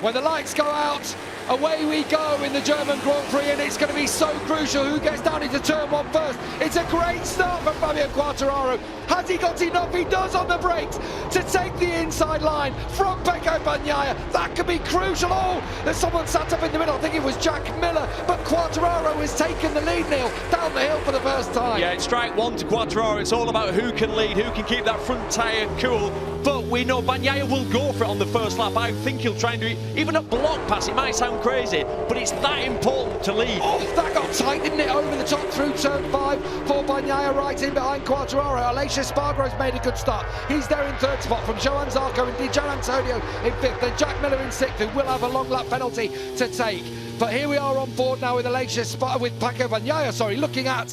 When the lights go out, away we go in the German Grand Prix, and it's going to be so crucial who gets down into turn one first. It's a great start for Fabio Quartararo. Has he got enough? He does on the brakes to take the inside line from Pecco Bagnaia. That could be crucial. Oh, there's someone sat up in the middle. I think it was Jack Miller, but Quartararo has taken the lead, Neil, down the hill for the first time. Yeah, it's strike one to Quartararo. It's all about who can lead, who can keep that front tyre cool. But we know Bagnaia will go for it on the first lap. I think he'll try and do it, even a block pass. It might sound crazy, but it's that important to lead. Oh, that got tight, didn't it? Over the top through turn 5 for Bagnaia, right in behind Quartararo. Aleix Espargaro's made a good start. He's there in third spot from Johann Zarco and Di Gianantonio in fifth. Then Jack Miller in sixth, who will have a long lap penalty to take. But here we are on board now with with Pecco Bagnaia, looking at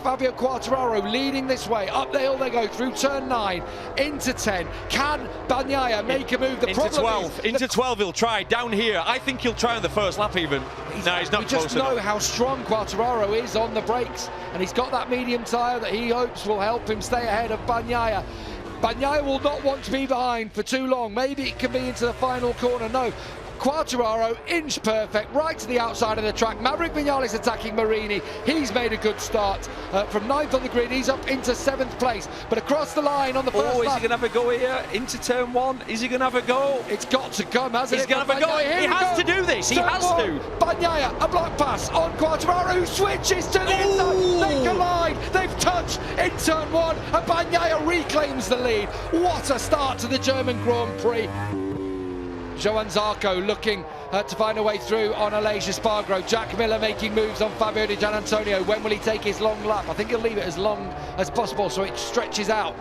Fabio Quartararo leading this way. Up the hill they go through turn 9 into 10. Can Bagnaia make a move? Into 12. Into 12 he'll try. Down here, I think he'll try on the first lap even. No, he's not we close just know enough. how strong Quartararo is on the brakes, and he's got that medium tyre that he hopes will help him stay ahead of Bagnaia. Bagnaia will not want to be behind for too long. Maybe it can be into the final corner. No. Quartararo, inch perfect, right to the outside of the track. Maverick Vinales attacking Marini. He's made a good start. From 9th on the grid, he's up into 7th place. But across the line on the first lap. Is he going to have a go here? Into turn 1? Is he going to have a go? It's got to come, hasn't it? He's going to have a go. He has to do this. He has to. Bagnaia, a block pass on Quartararo, who switches to the inside. They collide. They've touched in turn 1. And Bagnaia reclaims the lead. What a start to the German Grand Prix. Johann Zarco looking to find a way through on Aleix Espargaro. Jack Miller making moves on Fabio Di Gianantonio. When will he take his long lap? I think he'll leave it as long as possible so it stretches out.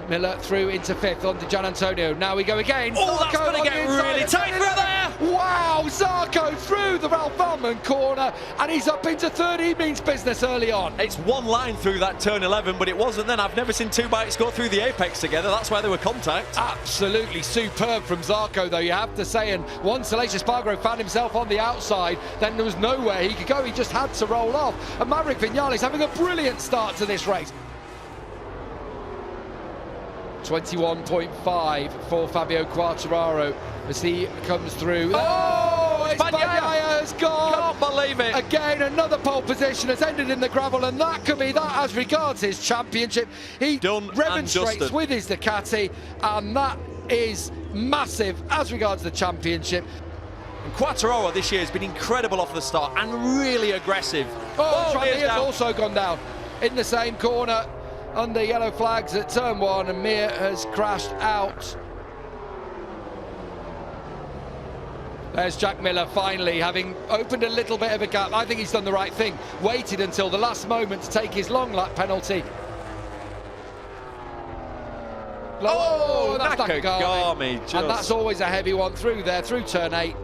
Miller through into 5th on Di Gianantonio. Now we go again. Oh, that's going to get really tight through there. Wow, Zarco through the Ralph Bellman corner, and he's up into 3rd. He means business early on. It's one line through that turn 11, but it wasn't then. I've never seen two bikes go through the apex together. That's why they were contact. Absolutely superb from Zarco, though, you have to say. And once Aleix Espargaro found himself on the outside, then there was nowhere he could go. He just had to roll off. And Maverick Vinales having a brilliant start to this race. 21.5 for Fabio Quartararo as he comes through. Oh, it's Bagnaia has gone. Can't believe it. Again, another pole position has ended in the gravel, and that could be that as regards his championship. He remonstrates with his Ducati, and that is massive as regards the championship. And Quartararo this year has been incredible off the start and really aggressive. Oh, he has also gone down in the same corner under yellow flags at turn 1, and Mir has crashed out. There's Jack Miller finally having opened a little bit of a gap. I think he's done the right thing. Waited until the last moment to take his long lap penalty. Oh, that's Nakagami. And that's always a heavy one through there, through turn 8.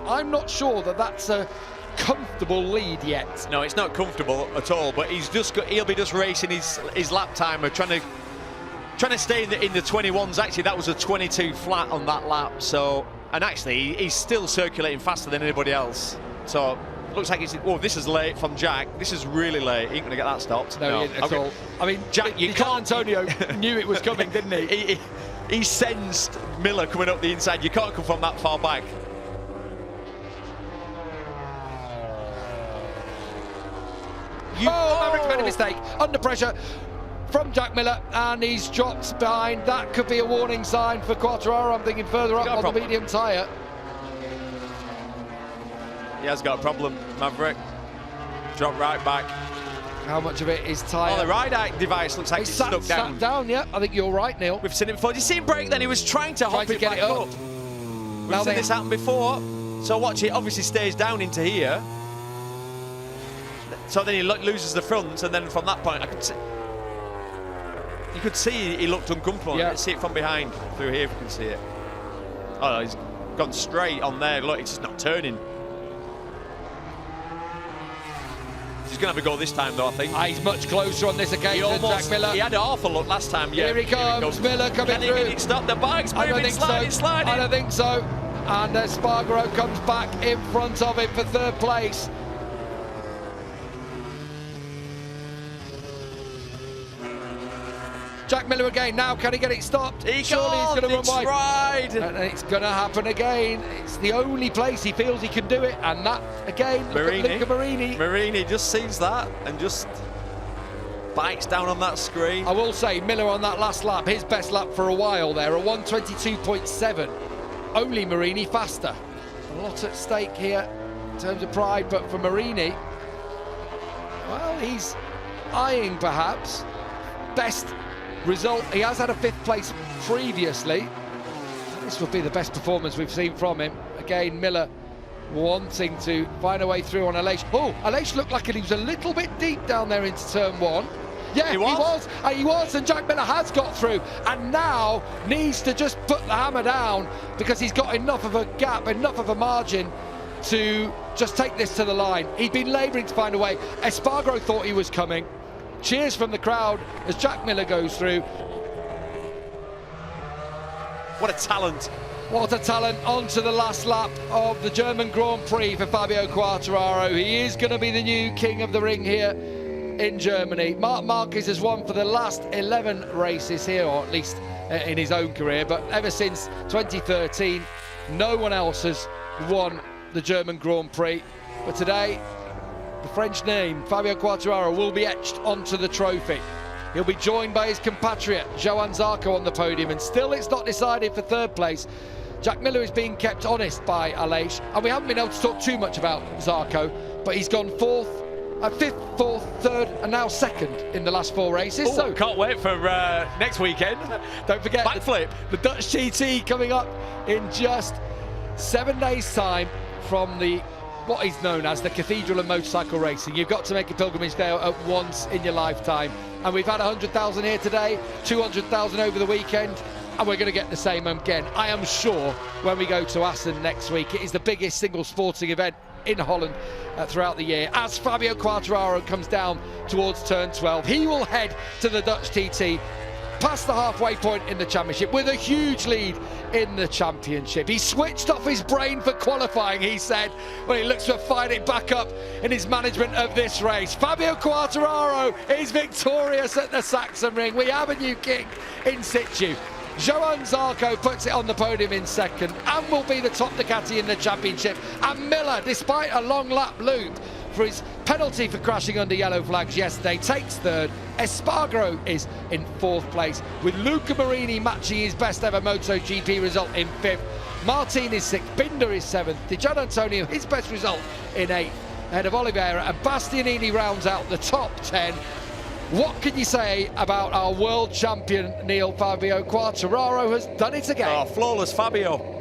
I'm not sure that that's a comfortable lead yet. No, it's not comfortable at all, but he'll be just racing his lap timer, trying to stay in the 21s. Actually, that was a 22 flat on that lap, so, and actually he's still circulating faster than anybody else. So looks like this is late from Jack. This is really late. He ain't gonna get that stopped. No, he ain't at all. I mean, Jack, you can't. Antonio knew it was coming, didn't he? He sensed Miller coming up the inside. You can't come from that far back. Maverick's made a mistake. Under pressure from Jack Miller, and he's dropped behind. That could be a warning sign for Quartararo. I'm thinking further up on the medium tyre. He has got a problem, Maverick. Drop right back. How much of it is tyre? Oh, the ride device looks like it's stuck down. Down, yeah. I think you're right, Neil. We've seen it before. Did you see him brake then? He was trying to hop it back up. We've seen this happen before. So watch, it obviously stays down into here. So then he loses the front, and then from that point, you could see he looked uncomfortable. Yeah. You can see it from behind through here if you can see it. Oh, no, he's gone straight on there. Look, it's just not turning. He's going to have a go this time, though, I think. He's much closer on this occasion, Jack Miller. He had an awful look last time. Yeah, here he comes, Miller coming through. Can he stop the bikes? I don't think so. I don't think so. And Espargaro comes back in front of him for 3rd place. Jack Miller again. Now can he get it stopped? He Surely he's going to run wide. tried. And it's going to happen again. It's the only place he feels he can do it, and that again. Marini just sees that and just bites down on that screen. I will say Miller on that last lap, his best lap for a while there, a 1:22.7. Only Marini faster. A lot at stake here in terms of pride, but for Marini, well, he's eyeing perhaps best result. He has had a 5th place previously. This would be the best performance we've seen from him. Again, Miller wanting to find a way through on Aleix. Oh, Aleix looked like he was a little bit deep down there into turn 1. Yeah, he was, and Jack Miller has got through, and now needs to just put the hammer down because he's got enough of a gap, enough of a margin to just take this to the line. He'd been labouring to find a way. Espargaro thought he was coming. Cheers from the crowd as Jack Miller goes through. What a talent. What a talent. On to the last lap of the German Grand Prix for Fabio Quartararo. He is going to be the new king of the ring here in Germany. Marc Márquez has won for the last 11 races here, or at least in his own career, but ever since 2013, no one else has won the German Grand Prix. But today, the French name, Fabio Quartararo, will be etched onto the trophy. He'll be joined by his compatriot, Johann Zarco, on the podium, and still it's not decided for 3rd place. Jack Miller is being kept honest by Aleix, and we haven't been able to talk too much about Zarco, but he's gone 4th, 5th, 4th, 3rd, and now 2nd in the last 4 races. Ooh, so can't wait for next weekend. Don't forget backflip. The Dutch GT coming up in just 7 days' time from what is known as the Cathedral of Motorcycle Racing. You've got to make a pilgrimage there at once in your lifetime. And we've had 100,000 here today, 200,000 over the weekend, and we're going to get the same again, I am sure, when we go to Assen next week. It is the biggest single sporting event in Holland throughout the year. As Fabio Quartararo comes down towards turn 12, he will head to the Dutch TT, past the halfway point in the championship with a huge lead in the championship. He switched off his brain for qualifying, he said, when he looks to fire it back up in his management of this race. Fabio Quartararo is victorious at the Sachsenring. We have a new king in situ. Johann Zarco puts it on the podium in 2nd and will be the top Ducati in the championship. And Miller, despite a long lap loop for his penalty for crashing under yellow flags yesterday, takes 3rd. Espargaro is in 4th place, with Luca Marini matching his best ever MotoGP result in 5th. Martin is 6th, Binder is 7th, Di Gianantonio his best result in 8th, ahead of Oliveira, and Bastianini rounds out the top 10. What can you say about our world champion, Neil? Fabio Quartararo has done it again. Oh, flawless Fabio.